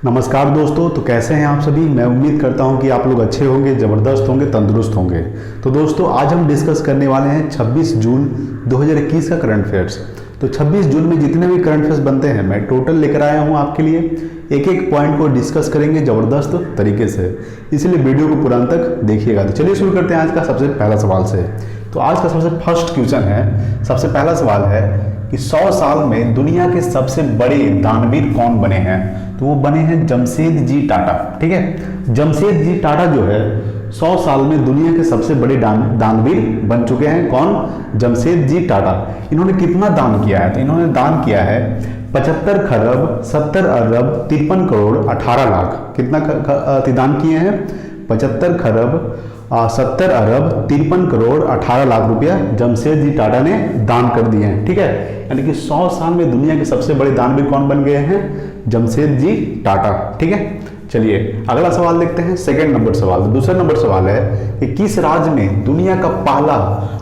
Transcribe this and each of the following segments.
नमस्कार दोस्तों, तो कैसे हैं आप सभी। मैं उम्मीद करता हूं कि आप लोग अच्छे होंगे, ज़बरदस्त होंगे, तंदुरुस्त होंगे। तो दोस्तों आज हम डिस्कस करने वाले हैं 26 जून 2021 का करंट अफेयर्स। तो 26 जून में जितने भी करंट अफेयर्स बनते हैं मैं टोटल लेकर आया हूं आपके लिए। एक एक पॉइंट को डिस्कस करेंगे ज़बरदस्त तरीके से, इसलिए वीडियो को पूरा अंत तक देखिएगा। तो चलिए शुरू करते हैं आज का सबसे पहला सवाल से। तो आज का सबसे फर्स्ट क्वेश्चन है, सबसे पहला सवाल है कि 100 साल में दुनिया के सबसे बड़े दानवीर कौन बने हैं। तो वो बने हैं जमशेद जी टाटा। ठीक है, जमशेद जी टाटा जो है 100 साल में दुनिया के सबसे बड़े दानवीर बन चुके हैं। कौन? जमशेद जी टाटा। इन्होंने कितना दान किया है? तो इन्होंने दान किया है 75 खरब 70 अरब 53 करोड़ 18 लाख। कितना दान किए हैं? 75 खरब 70 अरब 53 करोड़ 18 लाख रुपया जमशेद जी टाटा ने दान कर दिए हैं। ठीक है, यानी कि 100 साल में दुनिया के सबसे बड़े दानवीर कौन बन गए हैं? जमशेद जी टाटा। ठीक है, चलिए अगला सवाल देखते हैं, सेकंड नंबर सवाल। दूसरा नंबर सवाल है कि किस राज्य में दुनिया का पहला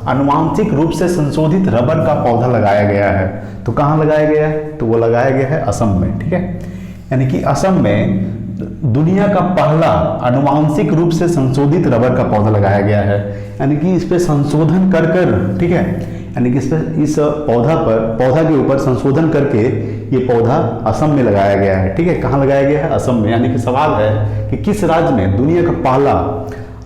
आनुवांशिक रूप से संशोधित रबर का पौधा लगाया गया है। तो कहाँ लगाया गया है? तो वो लगाया गया है असम में। ठीक है, यानी कि असम में दुनिया का पहला आनुवांशिक रूप से संशोधित रबर का पौधा लगाया गया है। यानी कि इस पे संशोधन कर कर, ठीक है, यानी कि इस पौधा के ऊपर संशोधन करके ये पौधा असम में लगाया गया है। ठीक है, कहाँ लगाया गया है? असम में। यानी कि सवाल है कि किस राज्य में दुनिया का पहला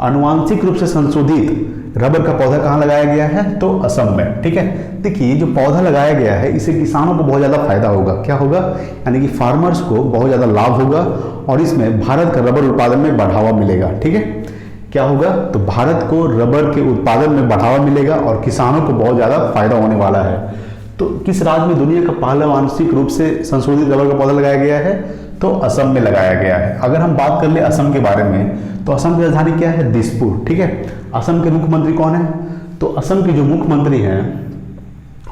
आनुवांशिक रूप से संशोधित रबर का पौधा कहाँ लगाया गया है? तो असम में। ठीक है, देखिए जो पौधा लगाया गया है इससे किसानों को बहुत ज़्यादा फायदा होगा। क्या होगा? यानी कि फार्मर्स को बहुत ज़्यादा लाभ होगा और इसमें भारत का रबर उत्पादन में बढ़ावा मिलेगा। ठीक है, क्या होगा? तो भारत को रबर के उत्पादन में बढ़ावा मिलेगा और किसानों को बहुत ज़्यादा फायदा होने वाला है। तो किस राज्य में दुनिया का पहला आनुवांशिक रूप से संशोधित रबर का पौधा लगाया गया है? तो असम में लगाया गया है। अगर हम बात कर ले असम के बारे में, तो असम की राजधानी क्या है? दिसपुर। ठीक है, असम के मुख्यमंत्री कौन है? तो असम के जो मुख्यमंत्री हैं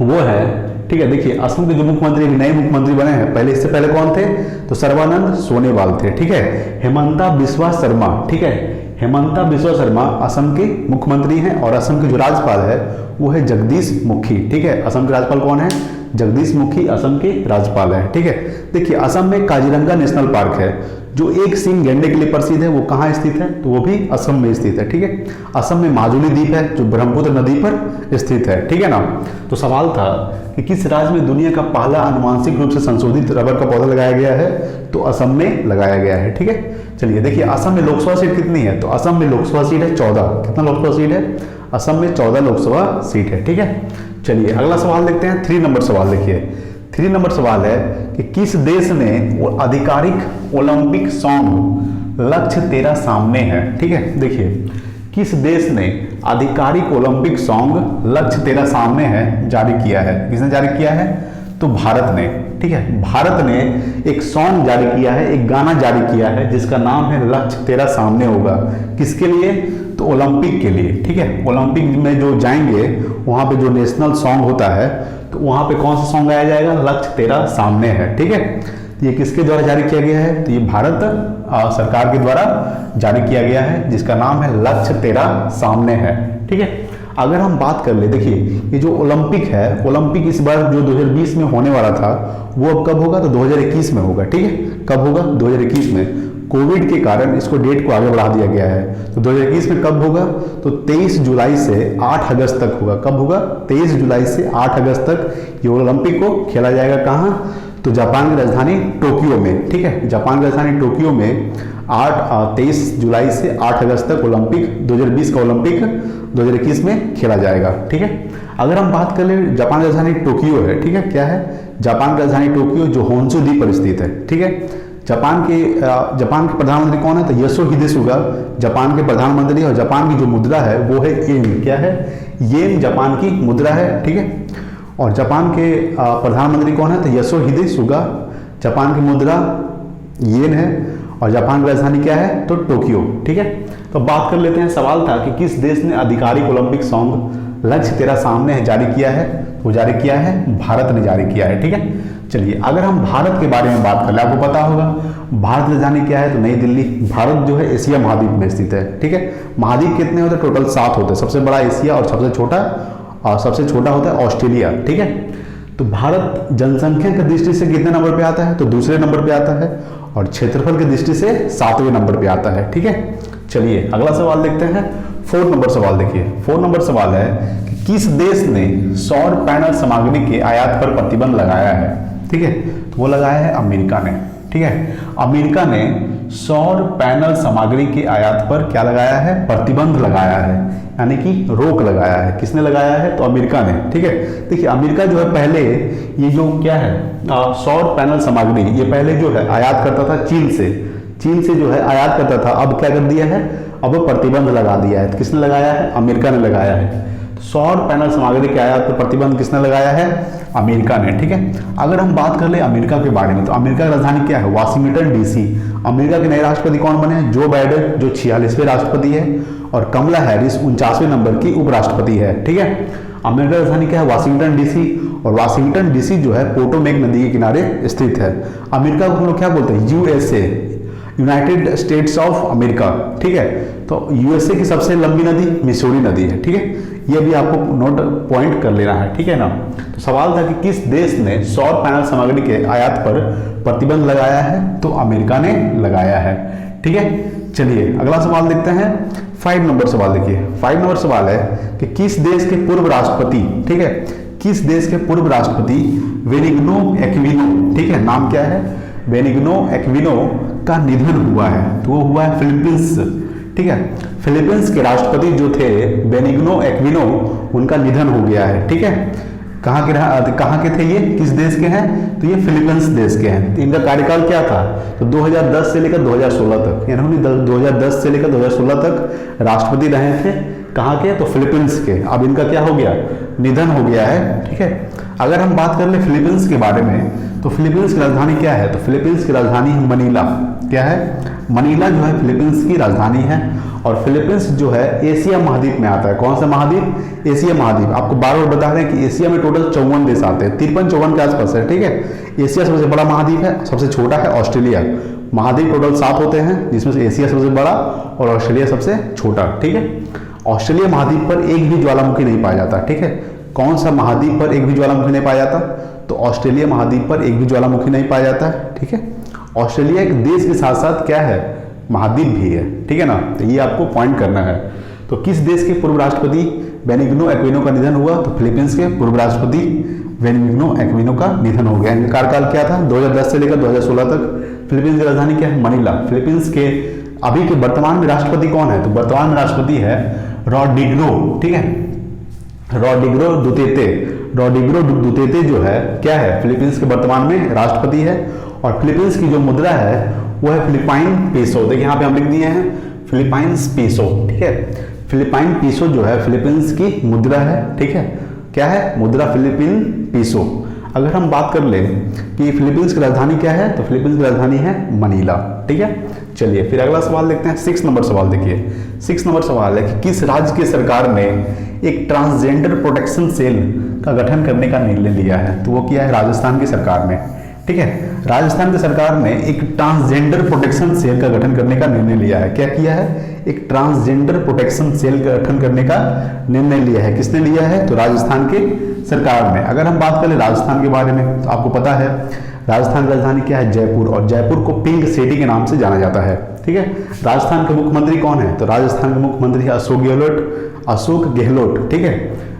वो है, ठीक है, देखिए असम के जो मुख्यमंत्री नए मुख्यमंत्री बने हैं, पहले इससे पहले कौन थे? तो सर्बानंद सोनोवाल थे। ठीक है, हेमंता बिस्वा शर्मा। ठीक है, हेमंता बिस्वा शर्मा असम के मुख्यमंत्री हैं और असम के जो राज्यपाल है वो है जगदीश मुखी। ठीक है, असम के राज्यपाल कौन है? जगदीश मुखी असम के राज्यपाल है। ठीक है, देखिए असम में काजीरंगा नेशनल पार्क है जो एक सींग गैंडे के लिए प्रसिद्ध है। वो कहाँ स्थित है? तो वो भी असम में स्थित है। ठीक है, असम में माजुली द्वीप है जो ब्रह्मपुत्र नदी पर स्थित है। ठीक है ना। तो सवाल था कि किस राज्य में दुनिया का पहला आनुवांशिक रूप से संशोधित रबर का पौधा लगाया गया है? तो असम में लगाया गया है। ठीक है, चलिए देखिए असम में लोकसभा सीट कितनी है? तो असम में लोकसभा सीट है 14। कितना लोकसभा सीट है? असम में 14 लोकसभा सीट है। ठीक है, चलिए अगला सवाल देखते हैं, 3 नंबर सवाल। देखिए 3 नंबर सवाल है कि किस देश ने आधिकारिक ओलंपिक सॉन्ग लक्ष्य तेरा सामने है। ठीक है, देखिए किस देश ने आधिकारिक ओलंपिक सॉन्ग लक्ष्य तेरा सामने है जारी किया है? किसने जारी किया है? तो भारत ने। ठीक है, भारत ने एक सॉन्ग जारी किया है, एक गाना जारी किया है जिसका नाम है लक्ष्य तेरा सामने होगा। किसके लिए? तो ओलंपिक के लिए। ठीक है, ओलंपिक में जो जाएंगे वहां पे जो नेशनल सॉन्ग होता है तो वहां पे कौन सा सॉन्ग गाया जाएगा? लक्ष्य तेरा सामने है। ठीक है, तो ये किसके द्वारा जारी किया गया है? तो ये भारत सरकार के द्वारा जारी किया गया है जिसका नाम है लक्ष्य तेरा सामने है। ठीक है, अगर हम बात कर ले, देखिए ये जो ओलंपिक है, ओलंपिक इस बार जो 2020 में होने वाला था वो अब कब होगा? तो 2021 में होगा। ठीक है, कब होगा? 2021 में। कोविड के कारण इसको डेट को आगे बढ़ा दिया गया है। तो 2021 में कब होगा? तो 23 जुलाई से 8 अगस्त तक होगा। कब होगा? 23 जुलाई से 8 अगस्त तक ये ओलंपिक को खेला जाएगा। कहाँ? तो जापान की राजधानी टोक्यो में। ठीक है, जापान की राजधानी टोक्यो में 23 जुलाई से 8 अगस्त तक ओलंपिक 2020 का ओलंपिक 2021 में खेला जाएगा। ठीक है, अगर हम बात कर ले, जापान की राजधानी टोक्यो है। ठीक है, क्या है? जापान की राजधानी टोक्यो जो होन्शु द्वीप पर स्थित है। ठीक है, जापान के प्रधानमंत्री कौन है? तो योशिहिदे सुगा जापान के प्रधानमंत्री। और जापान की जो मुद्रा है वो है येन। क्या है? येन जापान की मुद्रा है। ठीक है, और जापान के प्रधानमंत्री कौन है? तो योशिहिदे सुगा। जापान की मुद्रा येन है और जापान की राजधानी क्या है? तो टोक्यो। ठीक है, तो बात कर लेते हैं, सवाल था कि किस देश ने आधिकारिक ओलंपिक सॉन्ग लक्ष्य तेरा सामने है जारी किया है? वो जारी किया है भारत ने जारी किया है। ठीक है, चलिए अगर हम भारत के बारे में बात कर ले, आपको पता होगा भारत की राजधानी क्या है? तो नई दिल्ली। भारत जो है एशिया महाद्वीप में स्थित है। ठीक है, महाद्वीप कितने होते हैं? टोटल 7 होते हैं। सबसे बड़ा एशिया और सबसे छोटा होता है ऑस्ट्रेलिया। ठीक है, तो भारत जनसंख्या की दृष्टि से कितने नंबर पे आता है? तो दूसरे नंबर पे आता है, और क्षेत्रफल की दृष्टि से 7वें नंबर पे आता है। ठीक है, चलिए अगला सवाल देखते हैं। 4 नंबर सवाल देखिए। 4 नंबर सवाल है कि किस देश ने सौर पैनल सामग्री के आयात पर प्रतिबंध लगाया है? ठीक है, तो वो लगाया है अमेरिका ने। ठीक है, अमेरिका ने सौर पैनल सामग्री के आयात पर क्या लगाया है? प्रतिबंध लगाया है, यानी कि रोक लगाया है। किसने लगाया है? तो अमेरिका ने। ठीक है, देखिए अमेरिका जो है पहले ये जो क्या है सौर पैनल सामग्री, ये पहले जो है आयात करता था चीन से जो है आयात करता था। अब क्या कर दिया है? अब प्रतिबंध लगा दिया है। तो किसने लगाया है? अमेरिका ने लगाया है। तो सौर पैनल सामग्री के आयात पर प्रतिबंध किसने लगाया है? अमेरिका ने। ठीक है, अगर हम बात कर ले अमेरिका के बारे में, तो अमेरिका की राजधानी क्या है? Washington DC. अमेरिका के नए राष्ट्रपति कौन बने? जो बाइडेन, जो 46वें राष्ट्रपति है, और कमला हैरिस 49वें नंबर की उपराष्ट्रपति है। ठीक है, अमेरिका की राजधानी क्या है? Washington DC. और वाशिंगटन डीसी जो है पोटोमेक नदी के किनारे स्थित है। अमेरिका को हम लोग क्या बोलते हैं? USA, United states of America. ठीक है, तो यूएसए की सबसे लंबी नदी मिसूरी नदी है। ठीक है, ये भी आपको नोट पॉइंट कर लेना है। ठीक है ना। तो सवाल था कि किस देश ने सौर पैनल सामग्री के आयात पर प्रतिबंध लगाया है? तो अमेरिका ने लगाया है। ठीक है, चलिए अगला सवाल देखते हैं। 5 नंबर सवाल देखिए। 5 नंबर सवाल है कि किस देश के पूर्व राष्ट्रपति, ठीक है, किस देश के पूर्व राष्ट्रपति बेनिग्नो एक्विनो, ठीक है, नाम क्या है? बेनिग्नो एक्विनो का निधन हुआ है। तो वो हुआ है फिलीपींस। ठीक है, फिलीपींस के राष्ट्रपति जो थे बेनिग्नो एक्विनो, उनका निधन हो गया है। ठीक है, कहाँ के थे ये? किस देश के हैं? तो ये फिलीपींस देश के हैं। तो इनका कार्यकाल क्या था? तो 2010 से लेकर 2016 तक, इन्होंने 2010 से लेकर 2016 तक राष्ट्रपति रहे थे। कहाँ के? तो फिलीपींस के। अब इनका क्या हो गया? निधन हो गया है। ठीक है, अगर हम बात कर ले फिलीपींस के बारे में, तो फिलीपींस की राजधानी क्या है? तो फिलीपींस की राजधानी है मनीला। क्या है? मनीला जो है फिलीपींस की राजधानी है। और फिलीपींस जो है एशिया महाद्वीप में आता है। कौन सा महाद्वीप? एशिया महाद्वीप। आपको बार बार बता रहे हैं कि एशिया में टोटल 54 देश आते हैं, 53-54 के आसपास है। ठीक है, एशिया सबसे बड़ा महाद्वीप है, सबसे छोटा है ऑस्ट्रेलिया। महाद्वीप टोटल 7 होते हैं, जिसमें से एशिया सबसे बड़ा और ऑस्ट्रेलिया सबसे छोटा। ठीक है, ऑस्ट्रेलिया महाद्वीप पर एक भी ज्वालामुखी नहीं पाया जाता। ठीक है, कौन सा महाद्वीप पर एक भी ज्वालामुखी नहीं पाया जाता? तो ऑस्ट्रेलिया महाद्वीप पर एक भी ज्वालामुखी नहीं पाया जाता है। ठीक है, ऑस्ट्रेलिया एक देश के साथ साथ क्या है? महाद्वीप भी है। ठीक है ना, तो ये आपको पॉइंट करना है। तो किस देश के पूर्व राष्ट्रपति बेनिग्नो एक्विनो का निधन हुआ? तो फिलीपींस के पूर्व राष्ट्रपति बेनिग्नो एक्विनो का निधन हो गया। इनका कार्यकाल क्या था? 2010 से लेकर 2016 तक। फिलीपींस की राजधानी क्या है? मनीला। फिलीपींस के अभी के वर्तमान में राष्ट्रपति कौन है? तो वर्तमान में राष्ट्रपति है रोड्रिगो। ठीक है, रोड्रिगो दुतेर्ते। रोड्रिगो दुतेर्ते जो है क्या है? फिलीपींस के वर्तमान में राष्ट्रपति है। और फिलीपींस की जो मुद्रा है वो है फिलिपाइन पीसो। देखिए यहाँ पे हम लिख दिए हैं फिलिपाइंस पीसो। ठीक है, फिलिपाइन पीसो जो है फिलीपींस की मुद्रा है। ठीक है, क्या है? मुद्रा फिलिपीन पीसो। अगर हम बात कर ले कि फिलीपींस की राजधानी क्या है, तो फिलीपींस की राजधानी है मनीला। ठीक है, चलिए फिर अगला सवाल देखते हैं। 6 नंबर सवाल देखिए। 6 नंबर सवाल है कि किस राज्य की सरकार ने एक ट्रांसजेंडर प्रोटेक्शन सेल का गठन करने का निर्णय लिया है? तो वो किया है राजस्थान की सरकार ने। ठीक है, राजस्थान की सरकार ने एक ट्रांसजेंडर प्रोटेक्शन सेल का गठन करने का निर्णय लिया है। क्या किया है? एक ट्रांसजेंडर प्रोटेक्शन सेल का गठन करने का निर्णय लिया है। किसने लिया है? तो राजस्थान की सरकार ने। अगर हम बात करें राजस्थान के बारे में, तो आपको पता है राजस्थान की राजधानी क्या है? जयपुर। और जयपुर को पिंक सिटी के नाम से जाना जाता है। ठीक है, राजस्थान के मुख्यमंत्री कौन है? तो राजस्थान के मुख्यमंत्री है अशोक गहलोत। ठीक है,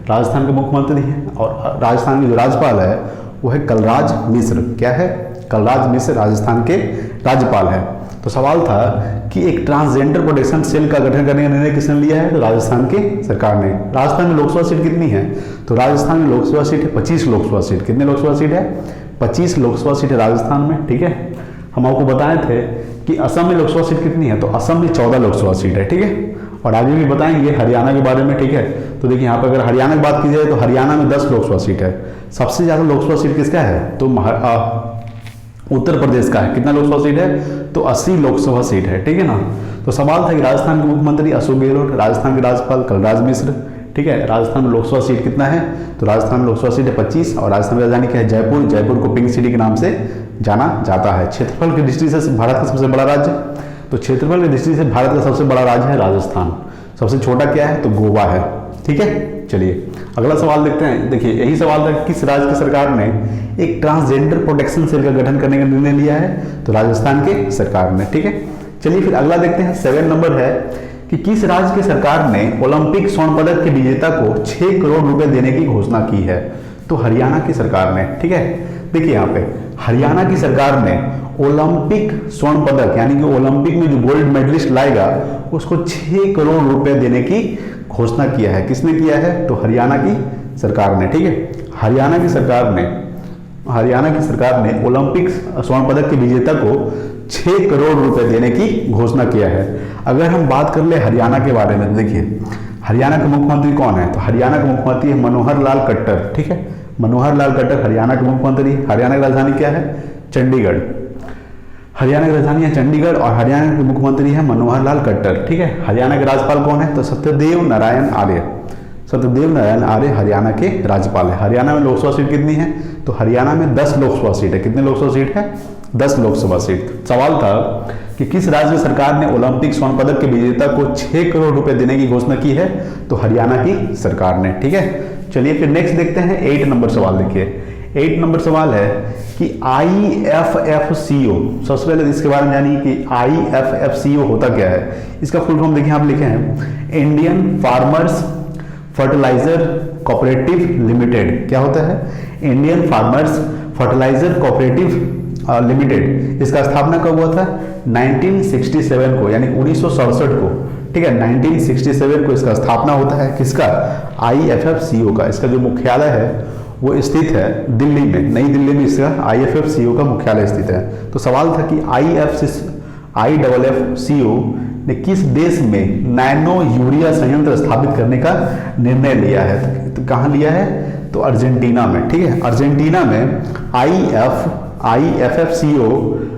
राजस्थान के मुख्यमंत्री हैं। और राजस्थान के जो राज्यपाल है वो है कलराज मिश्र। क्या है? कलराज मिश्र राजस्थान के राज्यपाल है। तो सवाल था कि एक ट्रांसजेंडर प्रोटेक्शन सेल का गठन करने का निर्णय किसने लिया है? तो राजस्थान की सरकार ने। राजस्थान में लोकसभा सीट कितनी है? तो राजस्थान में लोकसभा सीट है 25 लोकसभा सीट। कितने लोकसभा सीट है? 25 लोकसभा सीट है राजस्थान में। ठीक है, हम आपको बताए थे कि असम में लोकसभा सीट कितनी है? तो असम में 14 लोकसभा सीट है। ठीक है, और आगे भी बताएंगे हरियाणा के बारे में। ठीक है, तो देखिए यहाँ पर अगर हरियाणा की बात की जाए तो हरियाणा में 10 लोकसभा सीट है। सबसे ज्यादा लोकसभा सीट किसका है? तो उत्तर प्रदेश का है। कितना लोकसभा सीट है? तो 80 लोकसभा सीट है। ठीक है ना, तो सवाल था कि राजस्थान के मुख्यमंत्री अशोक गहलोत, राजस्थान के राज्यपाल कलराज मिश्र। ठीक है, राजस्थान में लोकसभा सीट कितना है? तो राजस्थान में लोकसभा सीट है 25। और राजस्थान की राजधानी क्या है? जयपुर। जयपुर को पिंक सिटी के नाम से जाना जाता है। क्षेत्रफल की दृष्टि से भारत का सबसे बड़ा राज्य, तो क्षेत्रफल की दृष्टि से भारत का सबसे बड़ा राज्य है राजस्थान। सबसे छोटा क्या है? तो गोवा है। ठीक है, चलिए अगला सवाल देखते हैं। देखिए यही सवाल था, किस राज्य की सरकार ने एक ट्रांसजेंडर प्रोटेक्शन सेल का गठन करने का निर्णय लिया है? तो राजस्थान की सरकार ने। ठीक है, चलिए फिर अगला देखते हैं। 7 नंबर है कि किस राज्य की सरकार ने ओलंपिक स्वर्ण पदक के विजेता को 6 करोड़ रुपए देने की घोषणा की है? तो हरियाणा की सरकार ने। ठीक है, देखिए यहाँ पे हरियाणा की सरकार ने ओलंपिक स्वर्ण पदक यानी कि ओलंपिक में जो गोल्ड मेडलिस्ट लाएगा उसको 6 करोड़ रुपए देने की घोषणा किया है। किसने किया है? तो हरियाणा की सरकार ने। ठीक है, हरियाणा की सरकार ने ओलंपिक स्वर्ण पदक के विजेता को 6 करोड़ रुपए देने की घोषणा किया है। अगर हम बात कर ले हरियाणा के बारे में, तो देखिए हरियाणा के मुख्यमंत्री कौन है? तो हरियाणा के मुख्यमंत्री है मनोहर लाल खट्टर। ठीक है, मनोहर लाल खट्टर हरियाणा के मुख्यमंत्री। हरियाणा की राजधानी क्या है? चंडीगढ़। हरियाणा की राजधानी है चंडीगढ़ और हरियाणा के मुख्यमंत्री है मनोहर लाल खट्टर। ठीक है, हरियाणा के राज्यपाल कौन है? तो सत्यदेव नारायण आर्य। सत्यदेव नारायण आर्य हरियाणा के राज्यपाल है। हरियाणा में लोकसभा सीट कितनी है? तो हरियाणा में 10 लोकसभा सीट है। कितने लोकसभा सीट है? 10 लोकसभा सीट। सवाल था कि किस राज्य सरकार ने ओलंपिक स्वर्ण पदक के विजेता को 6 करोड़ रुपए देने की घोषणा की है? तो हरियाणा की सरकार ने। ठीक है, चलिए फिर नेक्स्ट देखते हैं। 8 नंबर सवाल देखिए। 8 नंबर सवाल है कि IFFCO, सबसे पहले इसके बारे में जानिए कि IFFCO होता क्या है। इसका फुल फॉर्म देखिए, आप लिखे हैं Indian farmers fertiliser cooperative limited. क्या होता है? Indian farmers fertiliser cooperative limited. इसका स्थापना कब हुआ था? 1967 को, यानी 1967 को। ठीक है, 1967 को इसका स्थापना होता है। किसका? IFFCO का। इसका जो मुख्यालय है वो स्थित है दिल्ली में, नई दिल्ली में इसका IFFCO का मुख्यालय स्थित है। तो सवाल था कि IFFCO ने किस देश में नैनो यूरिया संयंत्र स्थापित करने का निर्णय लिया है? तो कहाँ लिया है? तो अर्जेंटीना में। ठीक है, अर्जेंटीना में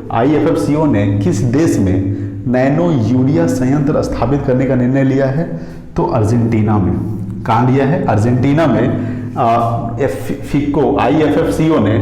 IFFCO ने किस देश में नैनो यूरिया संयंत्र स्थापित करने का निर्णय लिया है? तो अर्जेंटीना में। कहाँ लिया है? अर्जेंटीना में। IFFCO ने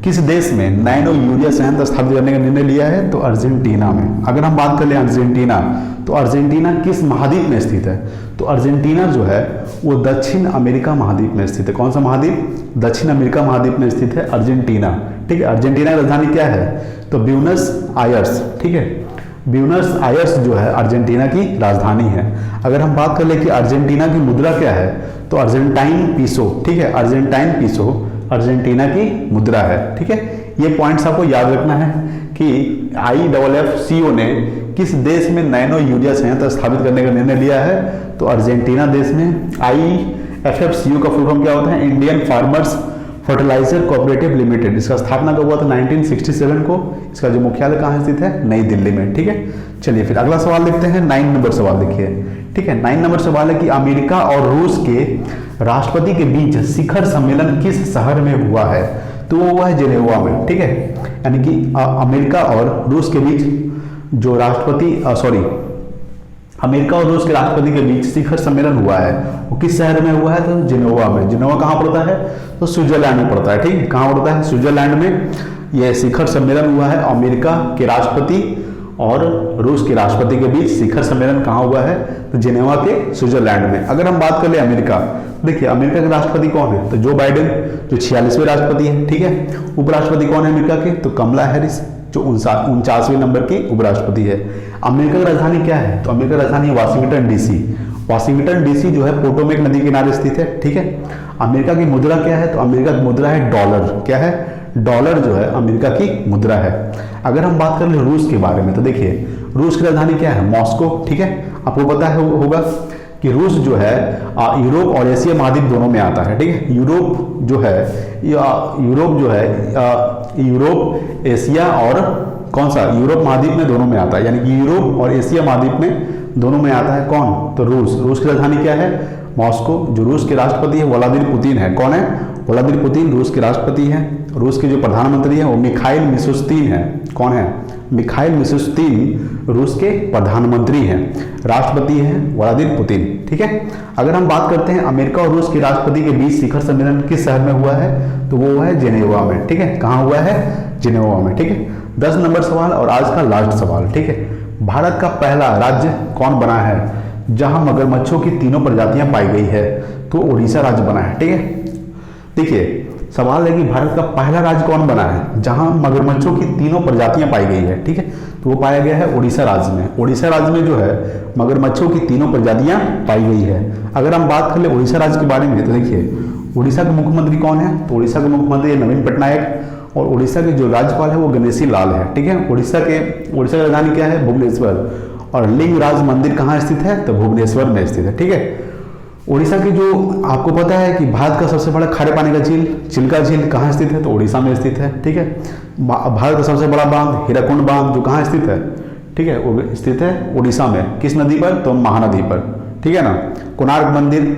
किस देश में नैनो यूरिया संयंत्र स्थापित करने का निर्णय लिया है? तो अर्जेंटीना में। अगर हम बात कर ले अर्जेंटीना, तो अर्जेंटीना किस महाद्वीप में स्थित है? तो अर्जेंटीना जो है वो दक्षिण अमेरिका महाद्वीप में स्थित है। कौन सा महाद्वीप? दक्षिण अमेरिका महाद्वीप में स्थित है अर्जेंटीना। ठीक है, अर्जेंटीना की राजधानी क्या है? तो ब्यूनस आयर्स। ठीक है, ब्यूनस आयर्स जो है अर्जेंटीना की राजधानी है। अगर हम बात कर ले कि अर्जेंटीना की मुद्रा क्या है? तो अर्जेंटाइन पीसो। ठीक है, अर्जेंटाइन पीसो अर्जेंटीना की मुद्रा है। ठीक है, ये पॉइंट्स आपको याद रखना है कि IFFCO ने किस देश में नैनो यूरिया संयंत्र स्थापित करने का निर्णय लिया है? तो अर्जेंटीना देश में। IFFCO का फुल फॉर्म क्या होता है? Indian farmers fertiliser cooperative limited. इसका स्थापना कब हुआ था? 1967 को। इसका जो मुख्यालय कहाँ स्थित है? नई दिल्ली में। ठीक है, चलिए फिर अगला सवाल देखते हैं। 9 नंबर सवाल देखिए। ठीक है, 9 नंबर सवाल है कि अमेरिका और रूस के राष्ट्रपति के बीच शिखर सम्मेलन किस शहर में हुआ है? तो वो हुआ है जिनेवा में। ठीक है, यानी कि अमेरिका और रूस के बीच जो अमेरिका और रूस के राष्ट्रपति के बीच शिखर सम्मेलन हुआ है वो किस शहर में हुआ है? तो जिनेवा में। जिनेवा कहाँ पड़ता है? तो स्विट्जरलैंड में पड़ता है। ठीक है, कहाँ पड़ता है? स्विट्जरलैंड में यह शिखर सम्मेलन हुआ है। अमेरिका के राष्ट्रपति और रूस के राष्ट्रपति के बीच शिखर सम्मेलन कहाँ हुआ है? तो जिनेवा के स्विट्जरलैंड में। अगर हम बात कर ले अमेरिका, देखिए अमेरिका के राष्ट्रपति कौन है? तो जो बाइडेन, जो 46वें राष्ट्रपति है। ठीक है, उपराष्ट्रपति कौन है अमेरिका के? तो कमला हैरिस, जो 49वें नंबर की उपराष्ट्रपति है। अमेरिका की राजधानी क्या है? तो अमेरिका की राजधानी है वाशिंगटन डीसी। वाशिंगटन डीसी जो है पोटोमेक नदी के किनारे स्थित है। ठीक है, अमेरिका की मुद्रा क्या है? तो अमेरिका की मुद्रा है डॉलर। क्या है? डॉलर जो है अमेरिका की मुद्रा है। अगर हम बात कर ले रूस के बारे में, तो देखिए रूस की राजधानी क्या है? मॉस्को। ठीक है, आपको पता है होगा कि रूस जो है यूरोप और एशिया महाद्वीप दोनों में आता है। ठीक है, यूरोप जो है यूरोप, एशिया और कौन सा? यूरोप महाद्वीप में दोनों में आता है, यानी कि यूरोप और एशिया महाद्वीप में दोनों में आता है। कौन? तो रूस। रूस की राजधानी क्या है? मॉस्को। जो रूस के राष्ट्रपति है व्लादिमीर पुतिन है। कौन है? व्लादिमीर पुतिन रूस के राष्ट्रपति हैं। रूस के जो प्रधानमंत्री हैं वो मिखाइल मिशुस्तिन है। कौन है? मिखाइल मिशुस्तिन रूस के प्रधानमंत्री हैं। राष्ट्रपति हैं व्लादिमीर पुतिन। ठीक है, अगर हम बात करते हैं अमेरिका और रूस के राष्ट्रपति के बीच शिखर सम्मेलन किस शहर में हुआ है? तो वो हुआ है जिनेवा में। ठीक है, कहाँ हुआ है? जिनेवा में। ठीक है, 10 नंबर सवाल और आज का लास्ट सवाल। ठीक है, भारत का पहला राज्य कौन बना है जहां मगरमच्छों की तीनों प्रजातियां पाई गई है? तो उड़ीसा राज्य बना है। ठीक है, देखिए सवाल है कि भारत का पहला राज्य कौन बना है जहां मगरमच्छों की तीनों प्रजातियां पाई गई है। ठीक है, तो वो पाया गया है उड़ीसा राज्य में। उड़ीसा राज्य में जो है मगरमच्छों की तीनों प्रजातियां पाई गई है। अगर हम बात कर ले उड़ीसा राज्य के बारे में तो देखिए उड़ीसा के मुख्यमंत्री कौन है, तो उड़ीसा के मुख्यमंत्री नवीन पटनायक और उड़ीसा के जो राज्यपाल है वो गणेशी लाल है। ठीक है, उड़ीसा की राजधानी क्या है, भुवनेश्वर। और लिंगराज मंदिर कहाँ स्थित है, तो भुवनेश्वर में स्थित है। ठीक है, उड़ीसा की जो आपको पता है कि भारत का सबसे बड़ा खारे पानी का झील चिल्का झील कहाँ स्थित है, तो उड़ीसा में स्थित है। ठीक है, भारत का सबसे बड़ा बांध हीराकुंड बांध जो कहाँ स्थित है, ठीक है, वो स्थित है उड़ीसा में। किस नदी पर, तो महानदी पर। ठीक है ना, कोणार्क मंदिर,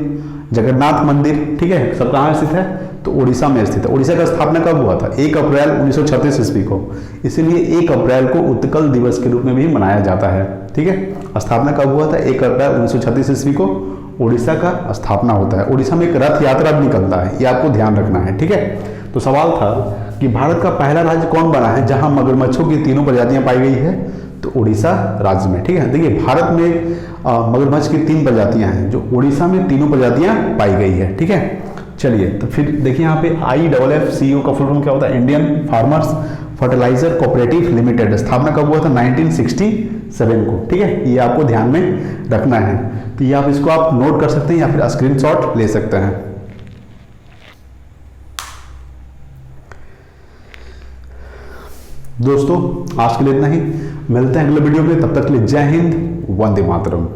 जगन्नाथ मंदिर, ठीक है, सब कहाँ स्थित है, तो उड़ीसा में स्थित है। उड़ीसा का स्थापना कब हुआ था, 1 अप्रैल 1936 ईस्वी को, इसीलिए 1 अप्रैल को उत्कल दिवस के रूप में भी मनाया जाता है। ठीक है, स्थापना कब हुआ था, 1 अप्रैल 1936 ईस्वी को उड़ीसा का स्थापना होता है। उड़ीसा में एक रथ यात्रा भी निकलता है, ये आपको ध्यान रखना है। ठीक है, तो सवाल था कि भारत का पहला राज्य कौन बना है जहां मगरमच्छों की तीनों प्रजातियां पाई गई है, तो उड़ीसा राज्य में। ठीक है, देखिए भारत में मगरमच्छ की 3 प्रजातियां हैं, जो उड़ीसा में तीनों प्रजातियां पाई गई है। ठीक है, चलिए तो फिर देखिए यहाँ पे IFFCO का फुल फॉर्म क्या होता है, Indian farmers fertiliser cooperative limited. स्थापना कब हुआ था, 1967 को। ठीक है, ये आपको ध्यान में रखना है। तो ये आप इसको आप नोट कर सकते हैं या फिर स्क्रीनशॉट ले सकते हैं। दोस्तों आज के लिए इतना ही, मिलते हैं अगले वीडियो में, तब तक के लिए जय हिंद, वंदे मातरम।